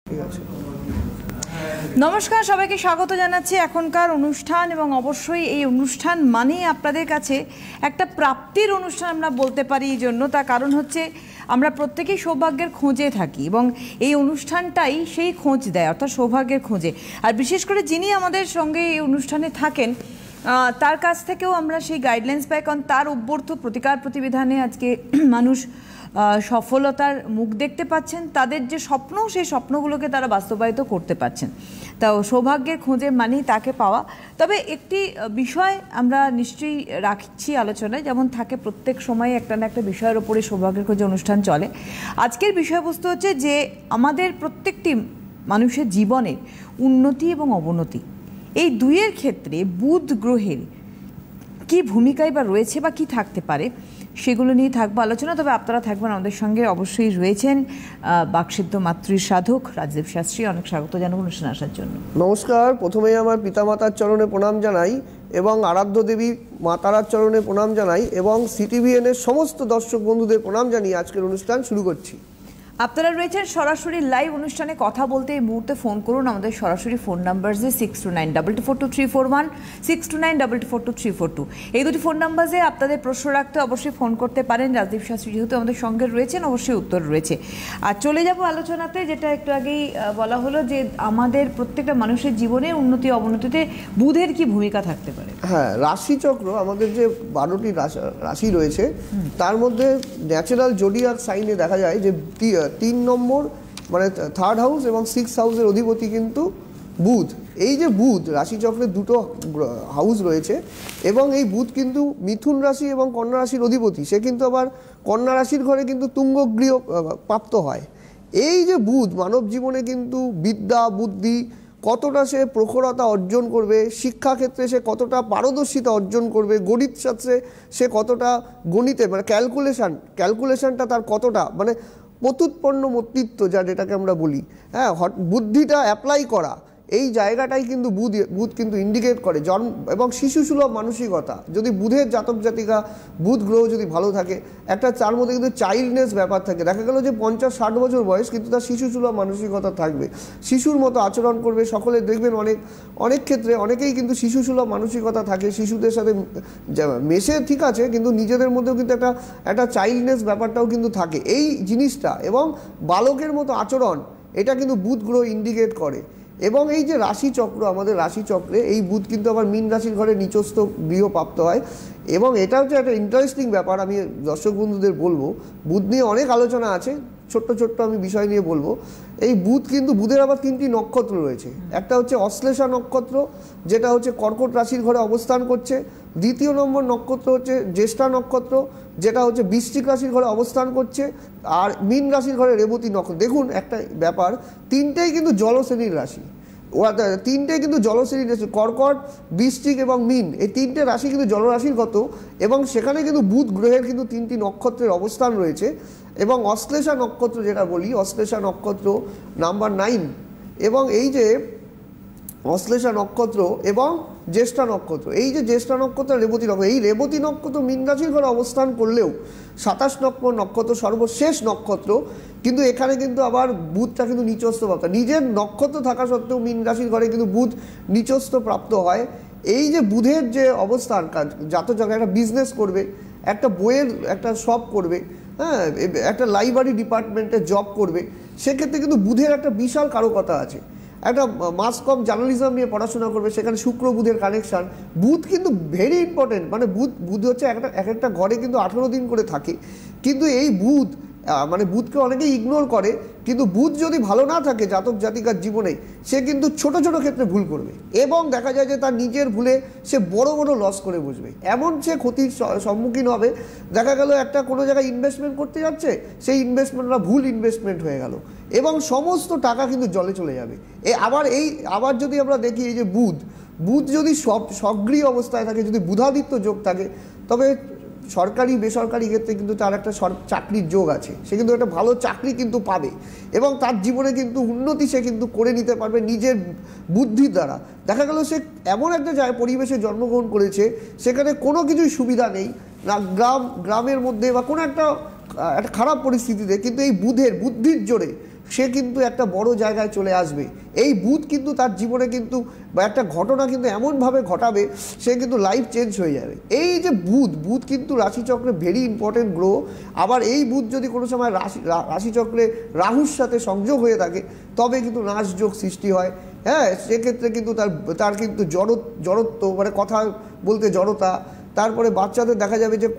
ঠিক আছে। নমস্কার, সবাইকে স্বাগত জানাচ্ছি এখনকার অনুষ্ঠান। এবং অবশ্যই এই অনুষ্ঠান মানেই আপনাদের কাছে একটা প্রাপ্তির অনুষ্ঠান আমরা বলতে পারি। এই জন্য তার কারণ হচ্ছে আমরা প্রত্যেকেই সৌভাগ্যের খোঁজে থাকি এবং এই অনুষ্ঠানটাই সেই খোঁজ দেয়, অর্থাৎ সৌভাগ্যের খোঁজে। আর বিশেষ করে যিনি আমাদের সঙ্গে এই অনুষ্ঠানে থাকেন তার কাছ থেকেও আমরা সেই গাইডলাইন্স পাই, কারণ তার অভ্যর্থ প্রতিকার প্রতিবিধানে আজকে মানুষ সফলতার মুখ দেখতে পাচ্ছেন। তাদের যে স্বপ্ন, সেই স্বপ্নগুলোকে তারা বাস্তবায়িত করতে পারছেন। তাও সৌভাগ্যের খোঁজে মানেই তাকে পাওয়া। তবে একটি বিষয় আমরা নিশ্চয়ই রাখছি আলোচনায়, যেমন থাকে প্রত্যেক সময় একটা না একটা বিষয়ের ওপরে সৌভাগ্যের খোঁজে অনুষ্ঠান চলে। আজকের বিষয়বস্তু হচ্ছে যে আমাদের প্রত্যেকটি মানুষের জীবনের উন্নতি এবং অবনতি, এই দুইয়ের ক্ষেত্রে বুধ গ্রহের কী ভূমিকাই বা রয়েছে বা কী থাকতে পারে, সেগুলো নিয়ে থাকবো আলোচনা। তবে আপনারা থাকবেন আমাদের সঙ্গে, অবশ্যই রয়েছেন বাকসিদ্ধ মাতৃ সাধক রাজদেব শাস্ত্রী। অনেক স্বাগত জানাবো অনুষ্ঠানে আসার জন্য। নমস্কার। প্রথমেই আমার পিতামাতার চরণে প্রণাম জানাই এবং আরাধ্য দেবী মা তারার চরণে প্রণাম জানাই এবং সিটিভিএনের সমস্ত দর্শক বন্ধুদের প্রণাম জানিয়ে আজকের অনুষ্ঠান শুরু করছি। আপনারা রয়েছেন সরাসরি লাইভ অনুষ্ঠানে। কথা বলতে এই মুহূর্তে ফোন করুন আমাদের সরাসরি ফোন নাম্বারসে 6292242341, 6292242342। এই দুটি ফোন নাম্বারে আপনাদের প্রশ্ন রাখতে অবশ্যই ফোন করতে পারেন। রাজদীপ শাস্ত্রী যেহেতু আমাদের সঙ্গে রয়েছেন, অবশ্যই উত্তর রয়েছে। আর চলে যাব আলোচনাতে, যেটা একটু আগেই বলা হলো যে আমাদের প্রত্যেকটা মানুষের জীবনে উন্নতি অবনতিতে বুধের কি ভূমিকা থাকতে পারে। হ্যাঁ, রাশিচক্র আমাদের যে 12টি রাশি রয়েছে তার মধ্যে ন্যাচারাল জোডিয়াক সাইনে দেখা যায় যে 3 নম্বর মানে 3rd হাউস এবং 6th হাউসের অধিপতি কিন্তু বুধ। এই যে বুধ, রাশিচক্রের দুটো হাউস রয়েছে এবং এই বুধ কিন্তু মিথুন রাশি এবং কন্যা রাশির অধিপতি। সে কিন্তু আবার কন্যা রাশির ঘরে কিন্তু তুঙ্গগৃহ প্রাপ্ত হয়। এই যে বুধ মানব জীবনে কিন্তু বিদ্যা বুদ্ধি কতটা সে প্রখরতা অর্জন করবে, শিক্ষাক্ষেত্রে সে কতটা পারদর্শিতা অর্জন করবে, গণিত শাস্ত্রে সে কতটা গণিতে মানে ক্যালকুলেশনটা তার কতটা মানে প্রত্যুৎপন্ন মস্তিত্ব যেটাকে আমরা বলি, হ্যাঁ, বুদ্ধিটা অ্যাপ্লাই করা, এই জায়গাটাই কিন্তু বুধ কিন্তু ইন্ডিকেট করে জন্ম এবং শিশুসুলভ মানসিকতা। যদি বুধের জাতক জাতিকা বুধ গ্রহ যদি ভালো থাকে, একটা তার মধ্যে কিন্তু চাইল্ডনেস ব্যাপার থাকে। দেখা গেল যে 50-60 বছর বয়স কিন্তু তার শিশুসুলভ মানসিকতা থাকবে, শিশুর মতো আচরণ করবে। সকলে দেখবেন অনেক ক্ষেত্রে অনেকেই কিন্তু শিশুসুলভ মানসিকতা থাকে, শিশুদের সাথে মেশে ঠিক আছে, কিন্তু নিজেদের মধ্যেও কিন্তু একটা চাইল্ডনেস ব্যাপারটাও কিন্তু থাকে এই জিনিসটা। এবং বালকের মতো আচরণ, এটা কিন্তু বুধ গ্রহ ইন্ডিকেট করে। এবং এই যে রাশিচক্র, আমাদের রাশিচক্রে এই বুধ কিন্তু আবার মীন রাশির ঘরে নিচস্থ গৃহপ্রাপ্ত হয়। এবং এটা হচ্ছে একটা ইন্টারেস্টিং ব্যাপার। আমি দর্শক বন্ধুদের বলবো, বুধ নিয়ে অনেক আলোচনা আছে, ছোট্ট আমি বিষয় নিয়ে বলবো। এই বুধ কিন্তু বুধের আবার 3টি নক্ষত্র রয়েছে। একটা হচ্ছে অশ্লেষা নক্ষত্র, যেটা হচ্ছে কর্কট রাশির ঘরে অবস্থান করছে। দ্বিতীয় নম্বর নক্ষত্র হচ্ছে জ্যেষ্ঠা নক্ষত্র, যেটা হচ্ছে বৃশ্চিক রাশির ঘরে অবস্থান করছে। আর মীন রাশির ঘরে রেবতী নক্ষত্র। দেখুন একটা ব্যাপার, তিনটেই কিন্তু জলশ্রেণীর রাশি, তিনটেই কিন্তু জলশ্রেণীর রাশি। কর্কট, বৃশ্চিক এবং মীন, এই তিনটে রাশি কিন্তু জলরাশির গত এবং সেখানে কিন্তু বুধ গ্রহের কিন্তু 3টি নক্ষত্রের অবস্থান রয়েছে। এবং অশ্লেষা নক্ষত্র যেটা বলি, অশ্লেষা নক্ষত্র নাম্বার 9, এবং এই যে অশ্লেষা নক্ষত্র এবং জ্যেষ্ঠা নক্ষত্র, এই যে জ্যেষ্ঠা নক্ষত্র রেবতী নক্ষত্র, এই রেবতী নক্ষত্র মীন রাশির ঘরে অবস্থান করলেও 27 নম্বর নক্ষত্র সর্বশেষ নক্ষত্র, কিন্তু এখানে কিন্তু আবার বুধটা কিন্তু নিচস্থ প্রাপ্ত। নিজের নক্ষত্র থাকা সত্ত্বেও মীন রাশির ঘরে কিন্তু বুধ নিচস্থ প্রাপ্ত হয়। এই যে বুধের যে অবস্থান, জাতক একটা বিজনেস করবে, একটা বইয়ের একটা শপ করবে, হ্যাঁ, একটা লাইব্রেরি ডিপার্টমেন্টে জব করবে, সেক্ষেত্রে কিন্তু বুধের একটা বিশাল কারকতা আছে। একটা মাস কম জার্নালিজম নিয়ে পড়াশোনা করবে, সেখানে শুক্র বুধের কানেকশান। বুধ কিন্তু ভেরি ইম্পর্টেন্ট। মানে বুধ হচ্ছে একটা ঘরে কিন্তু 18 দিন করে থাকে, কিন্তু এই বুধ মানে বুধকে অনেকেই ইগনোর করে, কিন্তু বুধ যদি ভালো না থাকে জাতক জাতিকার জীবনে, সে কিন্তু ছোট ক্ষেত্রে ভুল করবে এবং দেখা যায় যে তার নিজের ভুলে সে বড় লস করে বসবে, এমন সে ক্ষতির সম্মুখীন হবে। দেখা গেল একটা কোনো জায়গায় ইনভেস্টমেন্ট করতে যাচ্ছে, সেই ইনভেস্টমেন্টটা ভুল ইনভেস্টমেন্ট হয়ে গেল এবং সমস্ত টাকা কিন্তু জলে চলে যাবে। আবার যদি আমরা দেখি, এই যে বুধ যদি সক্রিয় অবস্থায় থাকে, যদি বুধাদিত্য যোগ থাকে, তবে সরকারি বেসরকারি ক্ষেত্রে কিন্তু তার একটা চাকরির যোগ আছে। সে কিন্তু একটা ভালো চাকরি কিন্তু পাবে এবং তার জীবনে কিন্তু উন্নতি সে কিন্তু করে নিতে পারবে নিজের বুদ্ধির দ্বারা। দেখা গেল সে এমন একটা পরিবেশে জন্মগ্রহণ করেছে, সেখানে কোনো কিছুই সুবিধা নেই, না গ্রামের মধ্যে বা কোনো একটা খারাপ পরিস্থিতিতে, কিন্তু এই বুদ্ধির জোরে সে কিন্তু একটা বড় জায়গায় চলে আসবে। এই বুধ কিন্তু তার জীবনে কিন্তু বা একটা ঘটনা কিন্তু এমনভাবে ঘটাবে, সে কিন্তু লাইফ চেঞ্জ হয়ে যাবে। এই যে বুধ কিন্তু রাশিচক্রে ভেরি ইম্পর্টেন্ট গ্রহ। আবার এই বুধ যদি কোনো সময় রাশিচক্রে রাহুর সাথে সংযোগ হয়ে থাকে তবে কিন্তু নাশযোগ সৃষ্টি হয়। হ্যাঁ, সেক্ষেত্রে কিন্তু তার কিন্তু জড়ত্ব মানে কথা বলতে জড়তা, তারপরে বাচ্চাদের দেখা যাবে যে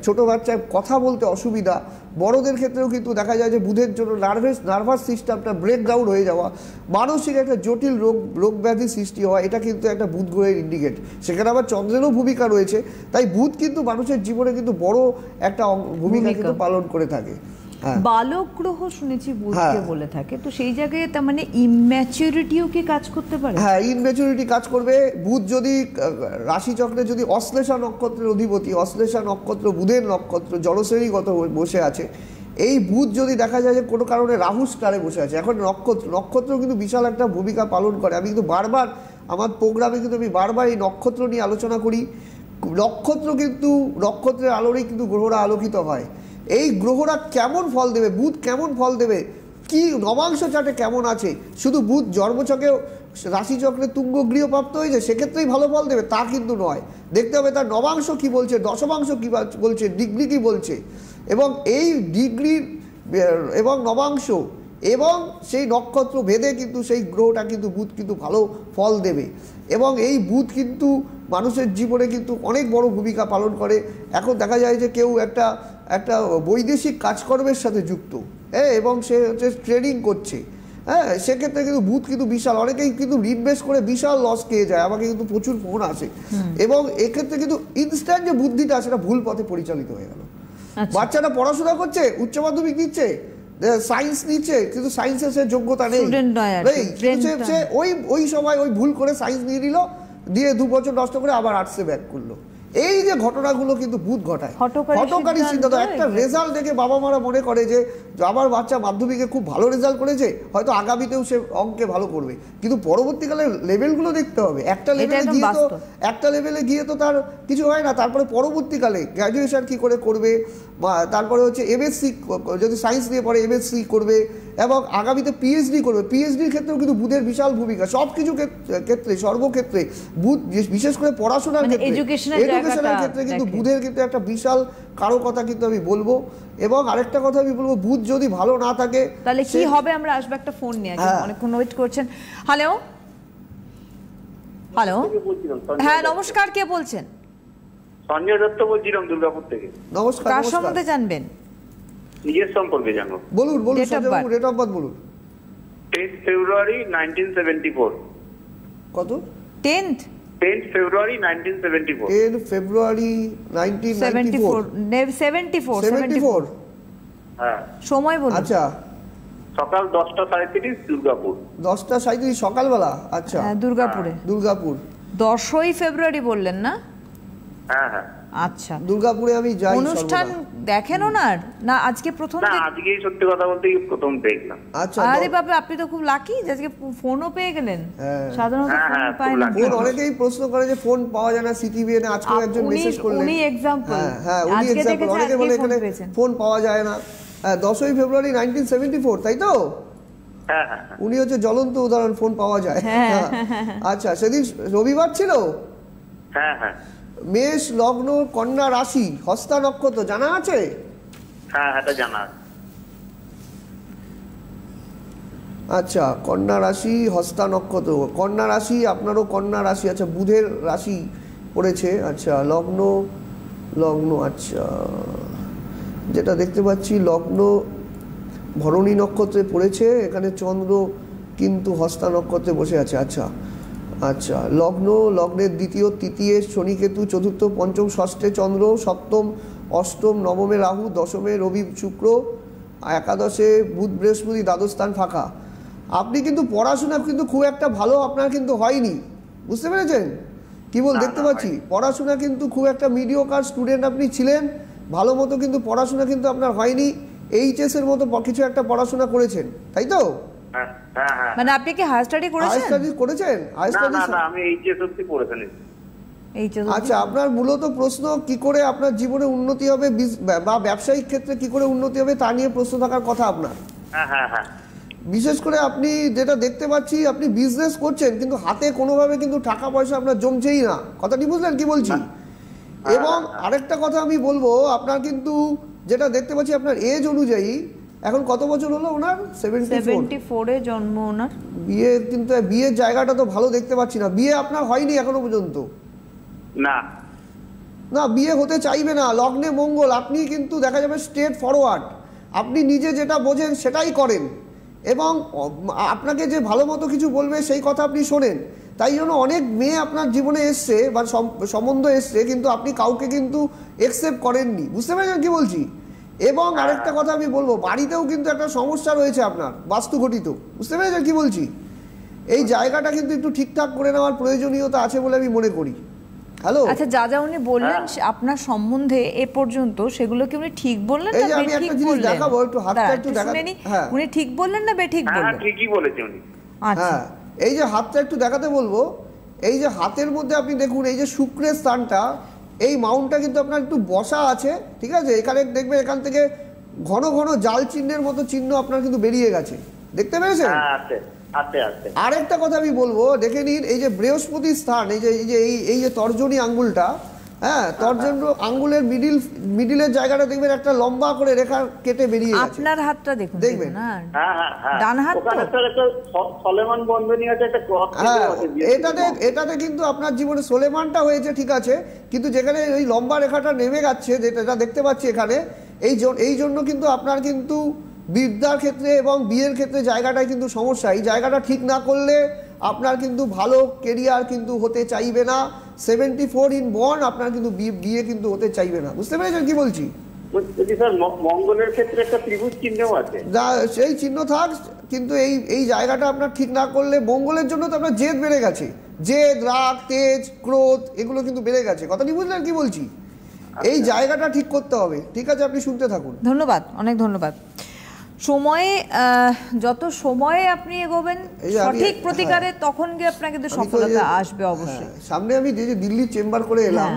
ছোট বাচ্চায় কথা বলতে অসুবিধা, বড়দের ক্ষেত্রেও কিন্তু দেখা যায় যে বুধের জন্য নার্ভাস সিস্টেমটা ব্রেকডাউন হয়ে যাওয়া, মানসিক একটা জটিল রোগ ব্যাধি সৃষ্টি হওয়া, এটা কিন্তু একটা বুধ গ্রহের ইন্ডিকেট। সেখানে আবার চন্দ্রেরও ভূমিকা রয়েছে। তাই বুধ কিন্তু মানুষের জীবনে কিন্তু বড় একটা ভূমিকা কিন্তু পালন করে থাকে। বালক গ্রহ শুনেছি বুধকে বলে থাকে, তো সেই জায়গায় তার মানে ইম্যাচুরিটিও কি কাজ করতে পারে? হ্যাঁ, ইনম্যাচুরিটি কাজ করবে। বুধ যদি রাশিচক্রে যদি অশ্লেষা নক্ষত্রের অধিপতি, অশ্লেষা নক্ষত্র বুধের নক্ষত্র, জলশ্রেণীগত বসে আছে, এই বুধ যদি দেখা যায় যে কোনো কারণে রাহু স্টারে বসে আছে, এখন নক্ষত্র কিন্তু বিশাল একটা ভূমিকা পালন করে। আমি কিন্তু বারবার আমার প্রোগ্রামে কিন্তু আমি বারবার এই নক্ষত্র নিয়ে আলোচনা করি। নক্ষত্রের আলোরেই কিন্তু গ্রহরা আলোকিত হয়। এই গ্রহরা কেমন ফল দেবে, বুধ কেমন ফল দেবে, কি নবাংশ চাটে কেমন আছে, শুধু বুধ জন্মছকে রাশিচক্রে তুঙ্গ গৃহপ্রাপ্ত হয়েছে সেক্ষেত্রেই ভালো ফল দেবে তা কিন্তু নয়। দেখতে হবে তার নবাংশ কি বলছে, দশমাংশ কি বলছে, ডিগ্রি কি বলছে, এবং এই ডিগ্রি এবং নবাংশ এবং সেই নক্ষত্র ভেদে কিন্তু সেই গ্রহটা কিন্তু বুধ কিন্তু ভালো ফল দেবে। এবং এই বুধ কিন্তু মানুষের জীবনে কিন্তু অনেক বড় ভূমিকা পালন করে। এখন দেখা যায় যে কেউ একটা বৈদেশিক কাজকর্মের সাথে যুক্ত, হ্যাঁ, এবং সে হচ্ছে ট্রেডিং করছে, হ্যাঁ, সেক্ষেত্রে কিন্তু বুধ কিন্তু বিশাল, অনেকেই কিন্তু ইনভেস্ট করে বিশাল লস খেয়ে যায়। আমাকে কিন্তু প্রচুর ফোন আসে, এবং এক্ষেত্রে কিন্তু ইনস্ট্যান্ট যে বুদ্ধিটা সেটা ভুল পথে পরিচালিত হয়ে গেল। বাচ্চাটা পড়াশোনা করছে, উচ্চ মাধ্যমিক দিচ্ছে, সায়েন্স নিচ্ছে, কিন্তু সায়েন্সের সে যোগ্যতা নেই, ওই সময় ওই ভুল করে সায়েন্স নিয়ে নিল, দিয়ে 2 বছর নষ্ট করে আবার আর্টসে ব্যাক করলো। এই যে ঘটনাগুলো কিন্তু বুধ ঘটায়। হঠকারী সিদ্ধান্ত, একটা রেজাল্ট দেখে বাবা মারা মনে করে যে আমার বাচ্চা মাধ্যমিকে খুব ভালো রেজাল্ট করেছে, হয়তো আগামীতেও সে অঙ্কে ভালো করবে, কিন্তু পরবর্তীকালে লেভেলগুলো দেখতে হবে। একটা লেভেলে গিয়ে তো তার কিছু হয় না। তারপরে পরবর্তীকালে গ্র্যাজুয়েশন কি করে করবে, তারপরে হচ্ছে এমএসসি, যদি সায়েন্স নিয়ে পড়ে এমএসসি করবে, এবং আগামীতে পিএইচডি করবে। পিএইচডির ক্ষেত্রেও কিন্তু বুধের বিশাল ভূমিকা, সব কিছু ক্ষেত্রে সর্বক্ষেত্রে বুধ, বিশেষ করে পড়াশোনার ক্ষেত্রে, এডুকেশনের ক্ষেত্রে কিন্তু বুধের কিন্তু একটা বিশাল কারকতা কিন্তু আমি বলবো। এবং আরেকটা কথা আমি বলবো, বুধ যদি ভালো না থাকে তাহলে কি হবে? আমরা আসবো একটা ফোন নিয়ে, অনেকক্ষণ ওয়েট করছেন। হ্যালো, হ্যাঁ নমস্কার, কে বলছেন? সঞ্জয় দত্ত বলছিলাম দুর্গাপুর থেকে। নমস্কার। কার সম্বন্ধে জানবেন? নিজের সম্পর্কে জানবো। বলুন সঞ্জয় বাবু, ডেট অফ বার্থ বলুন। 10 ফেব্রুয়ারি 1974। কত? 10 ফেব্রুয়ারি 1974। 10 ফেব্রুয়ারি 1974। হ্যাঁ, সময় বলুন। আচ্ছা, সকাল 10:37 দুর্গাপুর। 10:37 সকালবেলা। আচ্ছা, দুর্গাপুরে। দুর্গাপুর 10ই ফেব্রুয়ারি বললেন না? হ্যাঁ হ্যাঁ, আচ্ছা, দুর্গাপুরে আমি যাই। অনুষ্ঠান দেখেন ওনার না? আজকে প্রথম? না, আজকেই সত্যি কথা বলতে প্রথম দেখলাম। আচ্ছা, আরে বাবা, আপনি তো খুব লাকি যে আজকে ফোনও পেয়ে গেলেন। সাধারণত ফোন পায় না। অনেকেই প্রশ্ন করে যে ফোন পাওয়া যায় না সিটিভিএ না, আজকে একজন মেসেজ করলেন। উনি एग्जांपल। হ্যাঁ, উনি एग्जांपल। অনেকে বলে এখানে ফোন পাওয়া যায় না। 10ই ফেব্রুয়ারি 1974, তাই তো? হ্যাঁ হ্যাঁ, উনি হচ্ছে জ্বলন্ত উদাহরণ, ফোন পাওয়া যায়। আচ্ছা, সেদিন রবিবার ছিল। হ্যাঁ হ্যাঁ। মেষ লগ্ন, কন্যা রাশি, হস্তা নক্ষত্র জানা আছে? হ্যাঁ, এটা জানা আছে। আচ্ছা, কন্যা রাশি, হস্তা নক্ষত্র। কন্যা রাশি, আপনারও কন্যা রাশি। আচ্ছা, বুধের রাশি পড়েছে। আচ্ছা, লগ্ন, আচ্ছা, যেটা দেখতে পাচ্ছি লগ্ন ভরণী নক্ষত্রে পড়েছে, এখানে চন্দ্র কিন্তু হস্তা নক্ষত্রে বসে আছে। আচ্ছা, লগ্নের দ্বিতীয় তৃতীয় শনিকেতু, চতুর্থ পঞ্চম ষষ্ঠে চন্দ্র, সপ্তম অষ্টম নবমে রাহু, দশমে রবি শুক্র, একাদশে বুধ বৃহস্পতি, দ্বাদশ স্থান ফাঁকা। আপনি কিন্তু পড়াশোনা কিন্তু খুব একটা ভালো আপনার কিন্তু হয়নি, বুঝতে পেরেছেন? কি দেখতে পাচ্ছি পড়াশোনা কিন্তু খুব একটা মিডিওকার স্টুডেন্ট আপনি ছিলেন, ভালো মতো কিন্তু পড়াশোনা কিন্তু আপনার হয়নি। এইচএস এর মতো কিছু একটা পড়াশোনা করেছেন, তাই তো? মানে আপনি কি হায়ার স্টাডি করেছেন? হায়ার স্টাডি করেছেন? না, আমি এইচএস অবধি পড়েছেন। আচ্ছা, আপনার মূলত প্রশ্ন কি করে আপনার জীবনে উন্নতি হবে বা ব্যবসায়িক ক্ষেত্রে কি করে উন্নতি হবে তা নিয়ে প্রশ্ন থাকার কথা আপনার। বিশেষ করে আপনি যেটা দেখতে পাচ্ছি, আপনি বিজনেস করছেন কিন্তু হাতে কোনোভাবে কিন্তু টাকা পয়সা আপনার জমছেই না। কথাটি বুঝলেন কি বলছি? এবং আরেকটা কথা আমি বলবো, আপনার কিন্তু যেটা দেখতে পাচ্ছি আপনার এজ অনুযায়ী এখন কত বছর হলো ওনার? 74 এ জন্ম ওনার। বিয়ে, কিন্তু বিয়ের জায়গাটা তো ভালো দেখতে পাচ্ছি না। বিয়ে আপনার হয়নি এখনো পর্যন্ত? না না, বিয়ে হতে চাইবে না। লগ্নে মঙ্গল, আপনি কিন্তু দেখা যাবে স্ট্রেট ফরওয়ার্ড, আপনি নিজে যেটা বোঝেন সেটাই করেন এবং আপনাকে যে ভালো মতো কিছু বলবে সেই কথা আপনি শোনেন। তাই জন্য অনেক মেয়ে আপনার জীবনে এসছে বা সম্বন্ধ এসছে, কিন্তু আপনি কাউকে কিন্তু একসেপ্ট করেননি। বুঝতে পেরেছেন কি বলছি? এবং আরেকটা কথা আমি বলবো, বাড়িতেও কিন্তু একটা সমস্যা রয়েছে আপনার বাস্তুঘটিত। বুঝতে পেরেছেন কি বলছি? এই জায়গাটা কিন্তু একটু ঠিকঠাক করে নেওয়ার প্রয়োজনীয়তা আছে বলে আমি মনে করি। হ্যালো, আচ্ছা, যা যা উনি বললেন আপনার সম্বন্ধে এ পর্যন্ত, সেগুলো কি উনি ঠিক বললেন না আমি একটা বেঠিক জিনিস বললেন? দেখাবো, একটু হাতটা একটু দেখাতে। হ্যাঁ, উনি ঠিক বললেন না বেঠিক হ্যাঁ বললেন? ঠিকই বলেছে উনি। আচ্ছা, হ্যাঁ, এই যে হাতটা একটু দেখাতে বলবো, এই যে হাতের মধ্যে আপনি দেখুন, এই যে শুক্রের স্থানটা, এই মাউন্টটা কিন্তু আপনার একটু বসা আছে, ঠিক আছে? এখানে দেখবেন এখান থেকে ঘন ঘন জাল চিহ্নের মতো চিহ্ন আপনার কিন্তু বেরিয়ে গেছে, দেখতে পেরেছেন? হ্যাঁ আছে আছে আছে। আরেকটা কথা আমি বলবো, দেখে নিন এই যে বৃহস্পতির স্থান, এই যে তর্জনী আঙ্গুলটা, হ্যাঁ, তর্জন আঙ্গুলের মিডিলের জায়গাটা দেখবেন একটা লম্বা করে রেখা কেটে বেরিয়ে গেছে। আপনার হাতটা দেখুন, দেখবেন। হ্যাঁ হ্যাঁ হ্যাঁ, ডান হাত তো? ওখানে স্যার একটা সলেমান বন্ধনী আছে, একটা ক্রস হ্যাঁ, এটাতে কিন্তু আপনার জীবনে সোলেমানটা হয়েছে, ঠিক আছে, কিন্তু যেখানে এই লম্বা রেখাটা নেমে যাচ্ছে, যেটা দেখতে পাচ্ছি এখানে, এই জন্য কিন্তু আপনার কিন্তু বিদ্যার ক্ষেত্রে এবং বিয়ের ক্ষেত্রে জায়গাটায় কিন্তু সমস্যা। এই জায়গাটা ঠিক না করলে আপনার কিন্তু ভালো কেরিয়ার কিন্তু হতে চাইবে না। 74 ইন বর্ন, আপনার কিন্তু বিয়ে কিন্তু হতে চাইবে না। বুঝতে পেরেছেন কি বলছি? বলছি স্যার, মঙ্গলের ক্ষেত্রে একটা ত্রিভুজ চিহ্নও আছে। সেই চিহ্ন থাক, কিন্তু এই জায়গাটা আপনার ঠিক না করলে, মঙ্গলের জন্য তো আপনার জেদ বেড়ে গেছে, জেদ, রাগ, তেজ, ক্রোধ, এগুলো কিন্তু বেড়ে গেছে। কথাটি বুঝলেন কি বলছি? এই জায়গাটা ঠিক করতে হবে। ঠিক আছে, আপনি শুনতে থাকুন। ধন্যবাদ, অনেক ধন্যবাদ। সময়ে যত সময়ে আপনি এগোবেন সঠিক প্রতিকারে, তখন গিয়ে আপনার কিন্তু সফলতা আসবে অবশ্যই। সামনে আমি যে দিল্লি চেম্বার করে এলাম,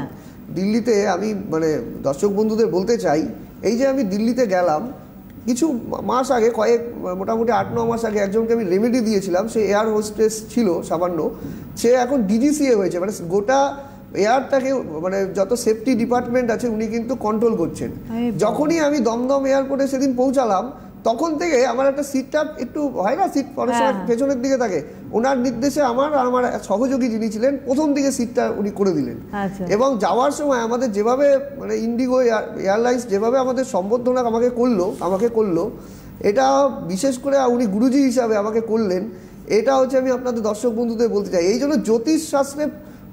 দিল্লিতে আমি মানে দর্শক বন্ধুদের বলতে চাই, এই যে আমি দিল্লিতে গেলাম কিছু মাস আগে, মোটামুটি 8-9 মাস আগে, একজনকে আমি রেমেডি দিয়েছিলাম। সে এয়ার হোস্টেস ছিল সামান্য, সে এখন ডিজিসিএ হয়েছে, মানে গোটা এয়ারটাকে, মানে যত সেফটি ডিপার্টমেন্ট আছে উনি কিন্তু কন্ট্রোল করছেন। যখনই আমি দমদম এয়ারপোর্টে সেদিন পৌঁছালাম, তখন থেকে আমার একটা সিটটা একটু হয় না, সিট অনেক সময় পেছনের দিকে থাকে, ওনার নির্দেশে আমার সহযোগী যিনি ছিলেন প্রথম দিকে সিটটা উনি করে দিলেন। এবং যাওয়ার সময় আমাদের যেভাবে, মানে ইন্ডিগো এয়ারলাইন্স যেভাবে আমাদের সম্বর্ধনা আমাকে করলো, এটা বিশেষ করে উনি গুরুজি হিসাবে আমাকে করলেন। এটা হচ্ছে আমি আপনাদের দর্শক বন্ধুদের বলতে চাই। এই জন্য জ্যোতিষ শাস্ত্রে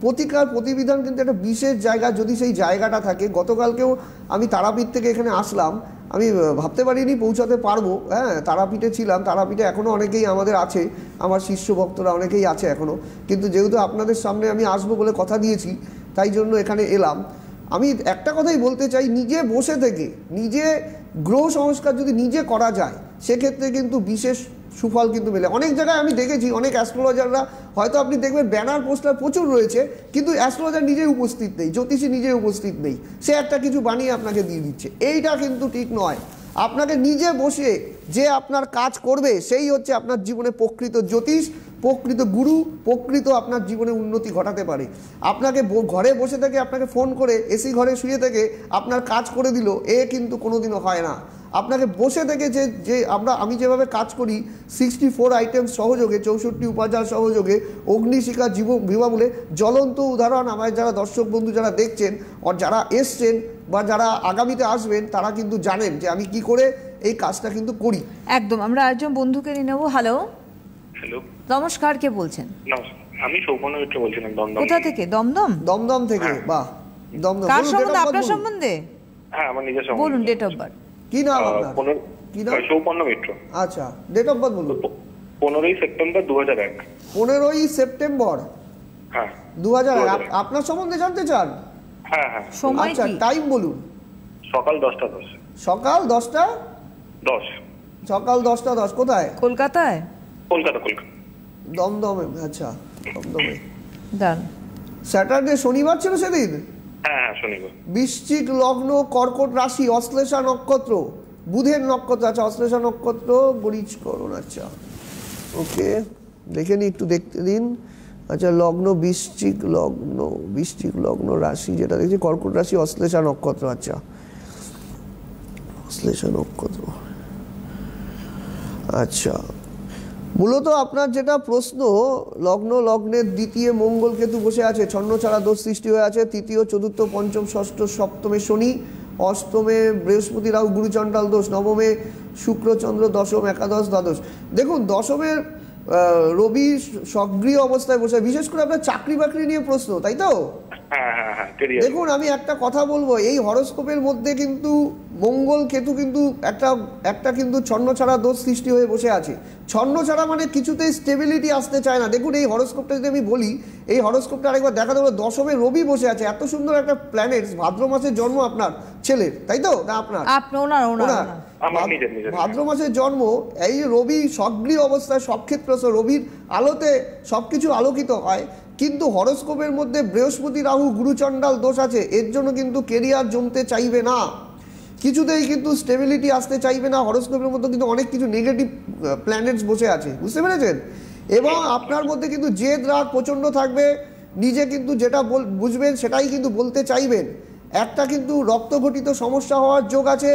প্রতিকার প্রতিবিধান কিন্তু একটা বিশেষ জায়গা, যদি সেই জায়গাটা থাকে। গতকালকেও আমি তারাপীঠ থেকে এখানে আসলাম, আমি ভাবতে পারিনি পৌঁছাতে পারবো। হ্যাঁ, তারাপীঠে ছিলাম, তারাপীঠে এখনও অনেকেই আমাদের আছে, আমার শিষ্য ভক্তরা অনেকেই আছে এখনও, কিন্তু যেহেতু আপনাদের সামনে আমি আসবো বলে কথা দিয়েছি, তাই জন্য এখানে এলাম। আমি একটা কথাই বলতে চাই, নিজে বসে থেকে নিজে গ্রহ সংস্কার যদি নিজে করা যায়, সেক্ষেত্রে কিন্তু বিশেষ সুফল কিন্তু মেলে। অনেক জায়গায় আমি দেখেছি, অনেক অ্যাস্ট্রোলজাররা, হয়তো আপনি দেখবেন ব্যানার পোস্টার প্রচুর রয়েছে, কিন্তু অ্যাস্ট্রোলজার নিজেই উপস্থিত নেই, জ্যোতিষী নিজেই উপস্থিত নেই, সে একটা কিছু বানিয়ে আপনাকে দিয়ে দিচ্ছে। এইটা কিন্তু ঠিক নয়। আপনাকে নিজে বসে যে আপনার কাজ করবে, সেই হচ্ছে আপনার জীবনে প্রকৃত জ্যোতিষ, প্রকৃত গুরু, প্রকৃত আপনার জীবনে উন্নতি ঘটাতে পারে। আপনাকে ঘরে বসে থেকে আপনাকে ফোন করে এসি ঘরে শুয়ে থেকে আপনার কাজ করে দিল, এ কিন্তু কোনোদিনও হয় না। আপনাকে বসে থেকে আমি যেভাবে কাজ করি, 64 আইটেম সহযোগে, 64 উপাচার সহযোগে, অগ্নিশিখা বিবামূলে জ্বলন্ত উদাহরণ আমার যারা দর্শক বন্ধু যারা দেখছেন, যারা এসছেন বা যারা আগামীতে আসবেন, তারা কিন্তু জানেন যে আমি কি করে এই কাজটা কিন্তু করি। একদম। আমরা একজন বন্ধুকে নিয়ে নেবো। হ্যালো, নমস্কার, কে বলছেন? আমি সৌপর্ণ মিত্র বলছিলাম, দমদম। কোথা থেকে? দমদম থেকে। বাহ, দমদম। কার সম্বন্ধে? আপনার সম্বন্ধে? হ্যাঁ, আমার নিজের সম্বন্ধে। বলুন ডেট অফ বার্থ। কি নাম আপনার? কি নাম? সৌপর্ণ মিত্র। আচ্ছা, ডেট অফ বার্থ বলুন। 15ই সেপ্টেম্বর 2001। 15ই সেপ্টেম্বর, হ্যাঁ, 2001। আপনার সম্বন্ধে জানতে চান? হ্যাঁ হ্যাঁ। সময় আচ্ছা, কি? টাইম বলুন। সকাল 10টা 10। সকাল 10টা 10। সকাল 10টা 10। কোথায়? কলকাতায়? কলকাতা। দমদমে। আচ্ছা, দমদমে। ডান। স্যাটারডে, শনিবার ছিল সেদিন? হ্যাঁ হ্যাঁ, শনিবার। বৃশ্চিক লগ্ন, কর্কট রাশি, অশ্লেষা নক্ষত্র, বুধের নক্ষত্র, আচ্ছা অশ্লেষা নক্ষত্র বরিচকরণ, আচ্ছা ওকে দেখে নি, একটু দেখতে দিন। আচ্ছা লগ্ন বৃশ্চিক লগ্ন রাশি যেটা দেখছি কর্কট রাশি, অশ্লেষা নক্ষত্র, আচ্ছা অশ্লেষা নক্ষত্র। আচ্ছা মূলত আপনার যেটা প্রশ্ন, লগ্নের দ্বিতীয় মঙ্গল কেতু বসে আছে, ছন্ন ছাড়া দোষ সৃষ্টি হয়ে আছে, তৃতীয় চতুর্থ পঞ্চম ষষ্ঠ সপ্তমে শনি, অষ্টমে বৃহস্পতি রাহু গুরুচণ্ডাল দোষ, নবমে শুক্রচন্দ্র, দশম একাদশ দ্বাদশ। দেখুন দশমের রবি সক্রিয় অবস্থায় বসে, বিশেষ করে আপনার চাকরি বাকরি নিয়ে প্রশ্ন, তাই তো? দেখুন আমি একটা কথা বলবো, এই হরোস্কোপের মধ্যে কিন্তু মঙ্গল কেতু কিন্তু একটা কিন্তু ছন্ন ছাড়া দোষ সৃষ্টি হয়ে বসে আছে। ছন্ন ছাড়া মানে কিছুতেই স্টেবিলিটি আসতে চায় না। দেখুন এই হরোস্কোপটা যদি আমি বলি, এই হরোস্কোপটা আরেকবার দেখা দেবো, দশমে রবি বসে আছে, এত সুন্দর একটা প্ল্যানেট, ভাদ্র মাসের জন্ম আপনার ছেলের, তাই তো? না আপনার ভাদ্র মাসের জন্ম, এই রবি সক্রিয় অবস্থায় সব ক্ষেত্রে রবির আলোতে সবকিছু আলোকিত হয়, কিন্তু হরোস্কোপের মধ্যে বৃহস্পতি রাহু গুরুচণ্ডাল দোষ আছে, এর জন্য কিন্তু কেরিয়ার জমতে চাইবে না, কিছুতেই কিন্তু স্টেবিলিটি আসতে চাইবে না। হরোস্কোপের মধ্যে কিন্তু অনেক কিছু নেগেটিভ প্ল্যানেটস বসে আছে, বুঝতে পেরেছেন? এবং আপনার মধ্যে কিন্তু জেদ রাগ প্রচণ্ড থাকবে, নিজে কিন্তু যেটা বুঝবেন সেটাই কিন্তু বলতে চাইবেন। একটা কিন্তু রক্তঘটিত সমস্যা হওয়ার যোগ আছে,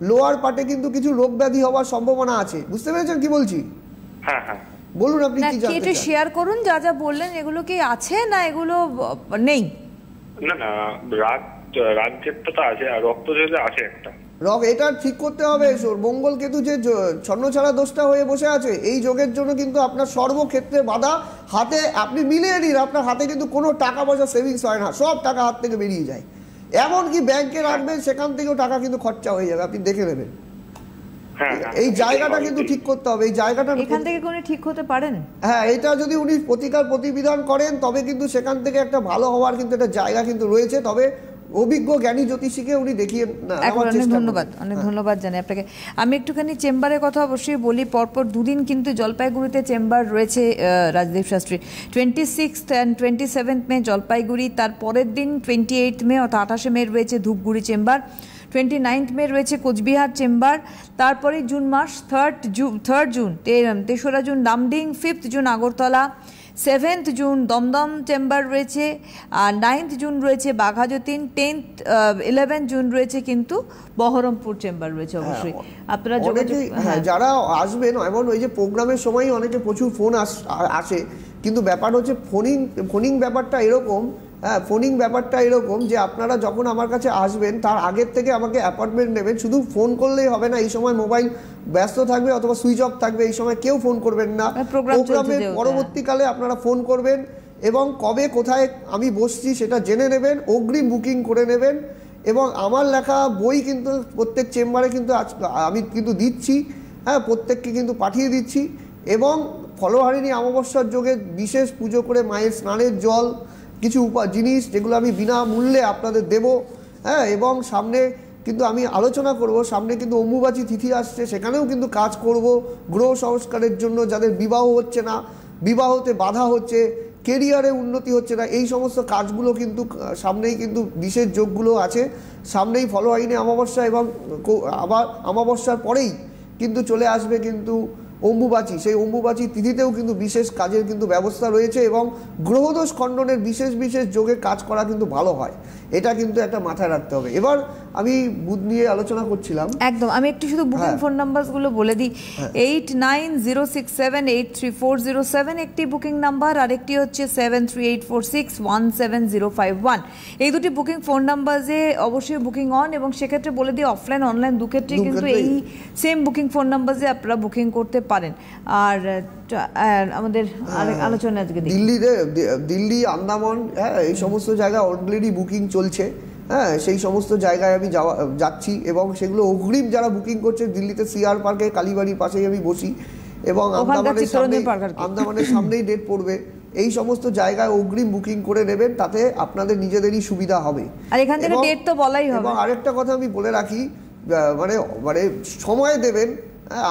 লোয়ার পার্টে কিন্তু কিছু রোগ ব্যাধি হওয়ার সম্ভাবনা আছে, বুঝতে পেরেছেন কি বলছি? হ্যাঁ হ্যাঁ বলুন আপনি কি জানতে চান? শেয়ার করুন যা যা বললেন, এগুলো কি আছে না এগুলো নেই? না না, রাগ ক্ষেত্রটা আছে, আর রক্ত যেটা আছে একটা এটা ঠিক করতে হবে। মঙ্গল কেতু যে ছন্ন ছাড়া দোষটা হয়ে বসে আছে, এই যোগের জন্য কিন্তু আপনার সর্বক্ষেত্রে বাধা। হাতে আপনি মিলিয়ে নিন, আপনার হাতে কিন্তু কোনো টাকা পয়সা সেভিংস হয় না, সব টাকা হাত থেকে বেরিয়ে যায়। এমনকি ব্যাংকে রাখবেন, সেখান থেকেও টাকা কিন্তু খরচা হয়ে যাবে, আপনি দেখে নেবেন। এই জায়গাটা কিন্তু ঠিক করতে হবে, এই জায়গাটা এখান থেকে কোন ঠিক হতে পারেন। হ্যাঁ, এটা যদি উনি প্রতিবিধান করেন তবে কিন্তু সেখান থেকে একটা ভালো হওয়ার কিন্তু একটা জায়গা কিন্তু রয়েছে। তবে অভিজ্ঞ জ্ঞানী জ্যোতিষীকে উনি দেখিয়ে অনেক ধন্যবাদ জানাই আপনাকে। আমি একটুখানি চেম্বারের কথা অবশ্যই বলি, পরপর দুদিন কিন্তু জলপাইগুড়িতে চেম্বার রয়েছে রাজদীপ শাস্ত্রী। 26 অ্যান্ড 27 মে জলপাইগুড়ি, তার পরের দিন 28 মে অর্থাৎ 28 মে রয়েছে ধূপগুড়ি চেম্বার, 29 মে রয়েছে কোচবিহার চেম্বার, তারপরে জুন মাস 3rd জুন, 3রা June Lumding, 5th June Agartala, 7th June Dumdum chamber রয়েছে, আর 9th জুন রয়েছে বাঘাযতীন, 11 জুন রয়েছে কিন্তু বহরমপুর চেম্বার রয়েছে। অবশ্যই আপনারা যারা আসবেন, এমন ওই যে প্রোগ্রামের সময় অনেকে প্রচুর ফোন আসে, কিন্তু ব্যাপার হচ্ছে ফোনিং ব্যাপারটা এরকম, হ্যাঁ ফোনিং ব্যাপারটা এরকম যে আপনারা যখন আমার কাছে আসবেন তার আগের থেকে আমাকে অ্যাপয়েন্টমেন্ট নেবেন। শুধু ফোন করলেই হবে না, এই সময় মোবাইল ব্যস্ত থাকবে অথবা সুইচ অফ থাকবে, এই সময় কেউ ফোন করবেন না। প্রোগ্রামের পরবর্তীকালে আপনারা ফোন করবেন এবং কবে কোথায় আমি বসছি সেটা জেনে নেবেন, অগ্রিম বুকিং করে নেবেন। এবং আমার লেখা বই কিন্তু প্রত্যেক চেম্বারে কিন্তু আমি কিন্তু দিচ্ছি, হ্যাঁ প্রত্যেককে কিন্তু পাঠিয়ে দিচ্ছি। এবং ফলহারিণী অমাবস্যার যোগে বিশেষ পুজো করে মায়ের স্নানের জল, কিছু জিনিস যেগুলো আমি বিনামূল্যে আপনাদের দেব, হ্যাঁ। এবং সামনে কিন্তু আমি আলোচনা করব, সামনে কিন্তু অম্বুবাচী তিথি আসছে, সেখানেও কিন্তু কাজ করব গ্রহ সংস্কারের জন্য। যাদের বিবাহ হচ্ছে না, বিবাহতে বাধা হচ্ছে, কেরিয়ারে উন্নতি হচ্ছে না, এই সমস্ত কাজগুলো কিন্তু সামনেই কিন্তু বিশেষ যোগগুলো আছে। সামনেই ফলহারিণী অমাবস্যা এবং আবার অমাবস্যার পরেই কিন্তু চলে আসবে কিন্তু অম্বুবাচী। সেই অম্বুবাচী তিথিতেও কিন্তু বিশেষ কাজের কিন্তু ব্যবস্থা রয়েছে এবং গ্রহদোষ খণ্ডনের বিশেষ যোগে কাজ করা কিন্তু ভালো হয়, এটা কিন্তু একটা মাথায় রাখতে হবে। এবার আমি বুধ নিয়ে আলোচনা করছিলাম, একদম আমি একটু শুধু বুকিং ফোন নাম্বারগুলো বলে দিই। 8906783407 একটি বুকিং নাম্বার, আর একটি হচ্ছে 7384617051। এই দুটি বুকিং ফোন নাম্বারে অবশ্যই বুকিং অন, এবং সেক্ষেত্রে বলে দিই অফলাইন অনলাইন দুক্ষেত্রেই কিন্তু এই সেম বুকিং ফোন নাম্বারে আপনারা বুকিং করতে পারেন। আর আমাদের আলোচনা আজকে দিল্লি, আন্দামান, হ্যাঁ এই সমস্ত জায়গায় অলরেডি বুকিং চলছে, হ্যাঁ সেই সমস্ত জায়গায় আমি যাচ্ছি এবং সেগুলো অগ্রিম যারা বুকিং করছে, দিল্লিতে সিআর পার্কে কালীবাড়ির পাশেই আমি বসি এবং আন্দামানের সামনেই ডেট পড়বে। এই সমস্ত জায়গায় অগ্রিম বুকিং করে নেবেন, তাতে আপনাদের নিজেদেরই সুবিধা হবে। আর এখান থেকে ডেট তো বলাই হবে। এবং আরেকটা কথা আমি বলে রাখি, মানে সময় দেবেন,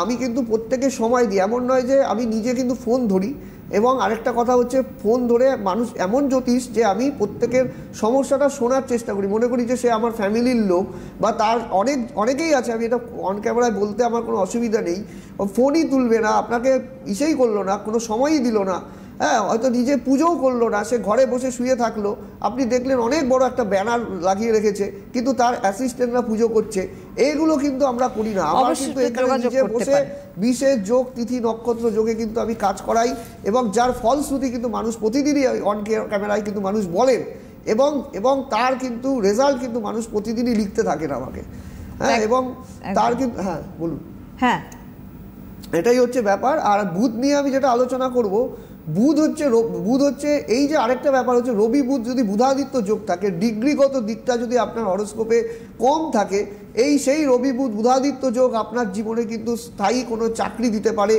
আমি কিন্তু প্রত্যেকের সময় দিই, এমন নয় যে আমি নিজে কিন্তু ফোন ধরি। এবং আরেকটা কথা হচ্ছে, ফোন ধরে মানুষ এমন জ্যোতিষ যে আমি প্রত্যেকের সমস্যাটা শোনার চেষ্টা করি, মনে করি যে সে আমার ফ্যামিলির লোক বা তার অনেকেই আছে, আমি এটা অন ক্যামেরায় বলতে আমার কোনো অসুবিধা নেই, ফোনই তুলবে না, আপনাকে ইসেই করলো না, কোনো সময়ই দিল না, হ্যাঁ হয়তো নিজে পুজোও করলো না, সে ঘরে বসে শুয়ে থাকলো, আপনি দেখলেন অনেক বড় একটা ব্যানার লাগিয়ে রেখেছে কিন্তু তার অ্যাসিস্ট্যান্টরা পুজো করছে, এইগুলো কিন্তু আমরা করি না। আমরা কিন্তু এখানে নিজে বসে বিশেষ যোগ তিথি নক্ষত্র যোগে কিন্তু আমি কাজ করাই এবং যার ফলশ্রুতি কিন্তু মানুষ প্রতিদিনই অন ক্যামেরায় কিন্তু মানুষ বলেন এবং তার কিন্তু রেজাল্ট কিন্তু মানুষ প্রতিদিনই লিখতে থাকেন আমাকে, হ্যাঁ, এবং তার কিন্তু, হ্যাঁ বলুন। হ্যাঁ, এটাই হচ্ছে ব্যাপার। আর বুধ নিয়ে আমি যেটা আলোচনা করব, বুধ হচ্ছে এই যে আরেকটা ব্যাপার হচ্ছে, রবি বুধ যদি বুধাদিত্য যোগ থাকে, ডিগ্রিগত দিকটা যদি আপনার হরোস্কোপে কম থাকে, সেই রবি বুধ বুধাদিত্য যোগ আপনার জীবনে কিন্তু স্থায়ী কোনো চাকরি দিতে পারে,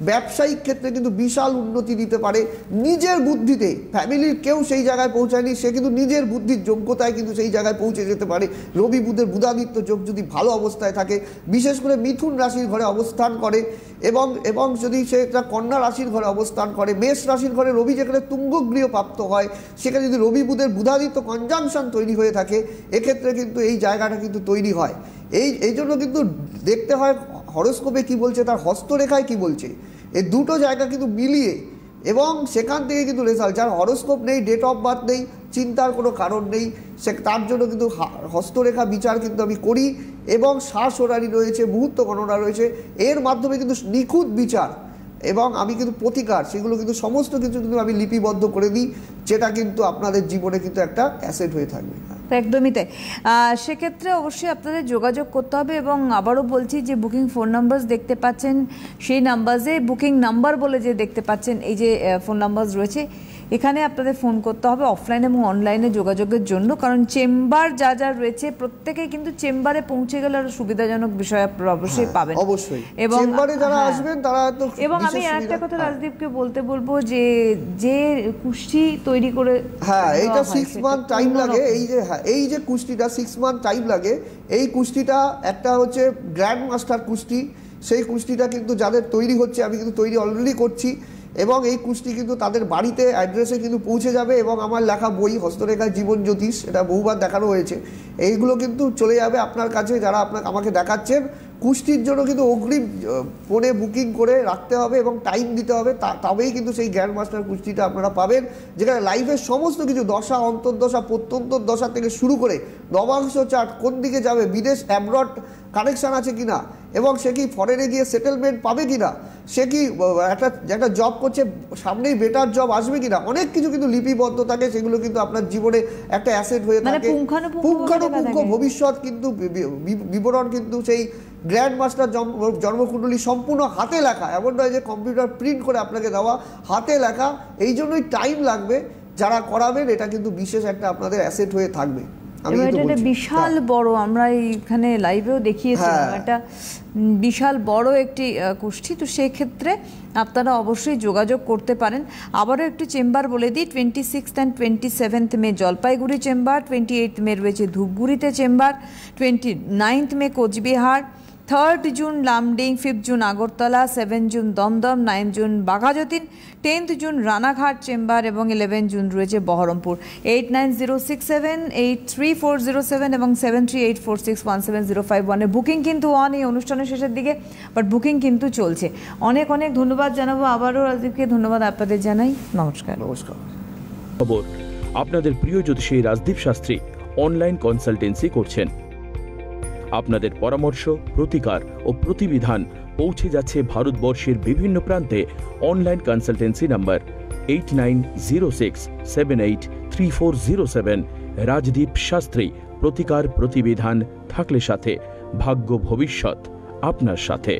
ব্যবসায়িক ক্ষেত্রে কিন্তু বিশাল উন্নতি দিতে পারে, নিজের বুদ্ধিতে, ফ্যামিলির কেউ সেই জায়গায় পৌঁছায়নি, সে কিন্তু নিজের বুদ্ধির যোগ্যতায় কিন্তু সেই জায়গায় পৌঁছে যেতে পারে। রবি বুধের বুধাদিত্য যোগ যদি ভালো অবস্থায় থাকে, বিশেষ করে মিথুন রাশির ঘরে অবস্থান করে এবং যদি সে একটা কন্যা রাশির ঘরে অবস্থান করে, মেষ রাশির ঘরে রবি যেখানে তুঙ্গগৃহ প্রাপ্ত হয়, সেখানে যদি রবি বুধের বুধাদিত্য কনজাংশন তৈরি হয়ে থাকে, এক্ষেত্রে কিন্তু এই জায়গাটা কিন্তু তৈরি হয়। এই জন্য কিন্তু দেখতে হয় হরোস্কোপে কি বলছে, তার হস্তরেখায় কি বলছে, এই দুটো জায়গা কিন্তু মিলিয়ে, এবং সেখান থেকে কিন্তু রেজাল্ট। যার হরোস্কোপ নেই, ডেট অফ বার্থ নেই, চিন্তার কোনো কারণ নেই, তার জন্য কিন্তু হস্তরেখা বিচার কিন্তু আমি করি এবং শ্বাস ওরারি রয়েছে, মুহূর্ত গণনা রয়েছে, এর মাধ্যমে কিন্তু নিখুঁত বিচার এবং আমি কিন্তু প্রতিকার, সেগুলো কিন্তু সমস্ত কিছু কিন্তু আমি লিপিবদ্ধ করে দিই, যেটা কিন্তু আপনাদের জীবনে কিন্তু একটা অ্যাসেট হয়ে থাকবে। একদমই তাই। সেক্ষেত্রে অবশ্যই আপনাদের যোগাযোগ করতে হবে এবং আবারও বলছি যে বুকিং ফোন নাম্বার দেখতে পাচ্ছেন, সেই নাম্বারে বুকিং নাম্বার বলে যে দেখতে পাচ্ছেন, এই যে ফোন নাম্বার রয়েছে, এখানে আপনাদের ফোন করতে হবে অফলাইন এবং অনলাইনে যোগাযোগের জন্য, কারণ চেম্বার যা রয়েছে প্রত্যেকেই কিন্তু চেম্বারে পৌঁছে গেলে আরো সুবিধাজনক বিষয় আপনারা অবশ্যই পাবেন। অবশ্যই চেম্বারে যারা আসবেন তারা তো। এবং আমি আরেকটা কথা রাজদীপকে বলবো যে কুষ্টি তৈরি করে, হ্যাঁ এইটা 6 মান্থ টাইম লাগে, এই যে কুষ্টিটা 6 মান্থ টাইম লাগে, এই কুষ্টিটা একটা হচ্ছে গ্র্যান্ড মাস্টার কুষ্টি, সেই কুষ্টিটা কিন্তু যাদের তৈরি হচ্ছে, আমি কিন্তু তৈরি অলরেডি করছি, এবং এই কুষ্টি কিন্তু তাদের বাড়িতে অ্যাড্রেসে কিন্তু পৌঁছে যাবে, এবং আমার লেখা বই হস্তরেখায় জীবন জ্যোতিষ, এটা বহুবার দেখানো হয়েছে, এইগুলো কিন্তু চলে যাবে আপনার কাছে। যারা আমাকে দেখাচ্ছেন, কুষ্টির জন্য কিন্তু অগ্রিম ফোনে বুকিং করে রাখতে হবে এবং টাইম দিতে হবে, তবেই কিন্তু সেই গ্র্যান্ড মাস্টার কুষ্টিটা আপনারা পাবেন, যেখানে লাইফের সমস্ত কিছু দশা, অন্তর্দশা, প্রত্যন্তর দশা থেকে শুরু করে নবাংশ চার্ট, কোন দিকে যাবে, বিদেশ অ্যাব্রড কানেকশান আছে কিনা, এবং সে কি ফরেনে গিয়ে সেটেলমেন্ট পাবে কিনা, সে কি একটা জব করছে, সামনেই বেটার জব আসবে কিনা, অনেক কিছু কিন্তু লিপিবদ্ধ থাকে, সেগুলো কিন্তু আপনার জীবনে একটা অ্যাসেট হয়ে থাকে। পুঙ্খানুপুঙ্খ ভবিষ্যৎ কিন্তু বিবরণ কিন্তু সেই গ্র্যান্ড মাস্টার জন্মকুণ্ডলী সম্পূর্ণ হাতে লেখা, এমন নয় যে কম্পিউটার প্রিন্ট করে আপনাকে দেওয়া, হাতে লেখা। এই জন্যই টাইম লাগবে, যারা করাবেন এটা কিন্তু বিশেষ একটা আপনাদের অ্যাসেট হয়ে থাকবে। এটা বিশাল বড়, আমরা এইখানে লাইভেও দেখিয়েছিলাম, এটা বিশাল বড় একটি কুষ্টি, তো সেই ক্ষেত্রে আপনারা অবশ্যই যোগাযোগ করতে পারেন। আবারও একটু চেম্বার বলে দিই, 26 and 27 May Jalpaiguri chamber, 28 May রয়েছে ধূপগুড়িতে chamber, 29 May Coochbehar, 3rd June Lumding, 5th June Agartala, 7 June Dumdum, 9 June Baghajatin, 10th June Ranaghat chamber এবং 11 জুন রয়েছে বহরমপুর। 8906783407 এবং 7384617051 বুকিং কিন্তু অন এই অনুষ্ঠানের শেষের দিকে, বাট বুকিং কিন্তু চলছে। অনেক ধন্যবাদ জানাবো আবারও রাজদীপকে, ধন্যবাদ আপনাদের জানাই, নমস্কার। খবর, আপনাদের প্রিয় জ্যোতিষী রাজদীপ শাস্ত্রী অনলাইন কনসালটেন্সি করছেন। আপনাদের পরামর্শ, প্রতিকার ও প্রতিবিধান পৌঁছে যাচ্ছে ভারতবর্ষের বিভিন্ন প্রান্তে। Online consultancy number 8906783407। Rajdeep Shastri, প্রতিকার প্রতিবিধান থাকলে সাথে, ভাগ্য ভবিষ্যৎ আপনার সাথে।